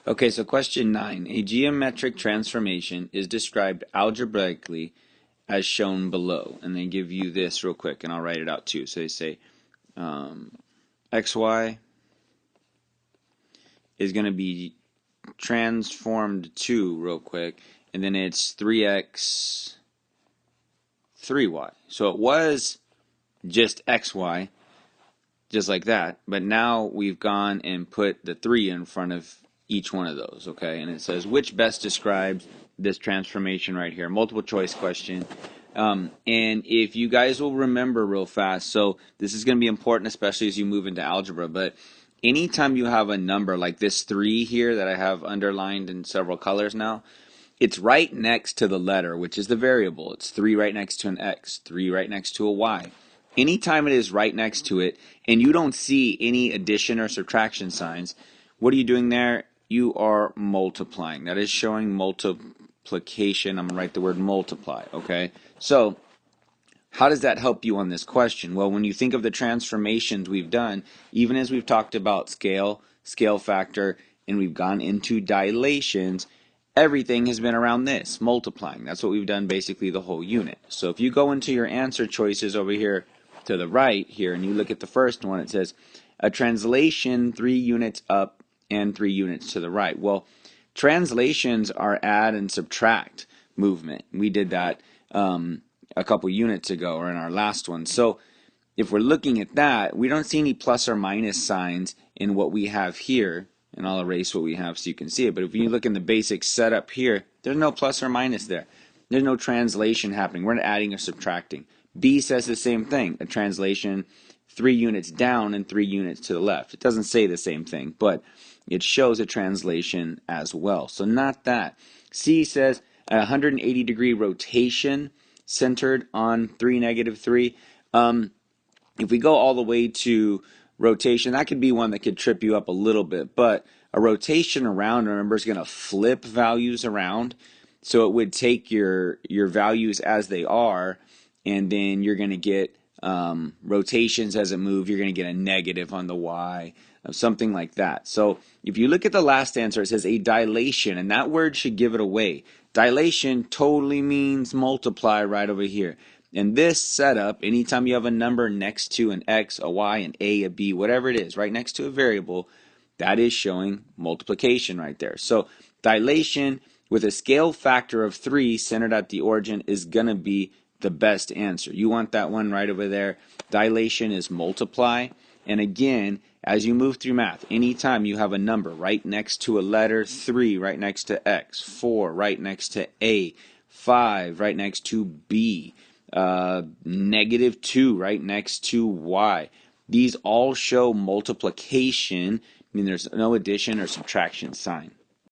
Okay, so question 9. A geometric transformation is described algebraically as shown below. And they give you this real quick, and I'll write it out too. So they say xy is going to be transformed to, real quick, and then it's 3x, 3y. So it was just xy, just like that, but now we've gone and put the 3 in front of each one of those, okay? And it says, which best describes this transformation right here? Multiple choice question. And if you guys will remember real fast, so this is going to be important, especially as you move into algebra, but anytime you have a number like this 3 here that I have underlined in several colors now, it's right next to the letter, which is the variable. It's 3 right next to an x, 3 right next to a y. Anytime it is right next to it and you don't see any addition or subtraction signs, what are you doing there? You are multiplying. That is showing multiplication. I'm going to write the word multiply, okay? So how does that help you on this question? Well, when you think of the transformations we've done, even as we've talked about scale, scale factor, and we've gone into dilations, everything has been around this, multiplying. That's what we've done basically the whole unit. So if you go into your answer choices over here to the right here, and you look at the first one, it says a translation 3 units up and 3 units to the right. Well, translations are add and subtract movement. We did that a couple units ago, or in our last one. So if we're looking at that, we don't see any plus or minus signs in what we have here. And I'll erase what we have so you can see it. But if you look in the basic setup here, there's no plus or minus there. There's no translation happening. We're not adding or subtracting. B says the same thing. A translation 3 units down and 3 units to the left. It doesn't say the same thing, but it shows a translation as well. So not that. C says a 180-degree rotation centered on 3, -3. If we go all the way to rotation, that could be one that could trip you up a little bit, but a rotation around, remember, is going to flip values around. So it would take your values as they are, and then you're going to get rotations as it moves. You're going to get a negative on the y, something like that. So if you look at the last answer, it says a dilation, and that word should give it away. Dilation totally means multiply right over here. In this setup, anytime you have a number next to an x, a y, an a, a b, whatever it is, right next to a variable, that is showing multiplication right there. So dilation with a scale factor of 3 centered at the origin is going to be the best answer. You want that one right over there. Dilation is multiply. And again, as you move through math, anytime you have a number right next to a letter, 3 right next to x, 4 right next to a, 5 right next to b, -2 right next to y. These all show multiplication, I mean there's no addition or subtraction sign.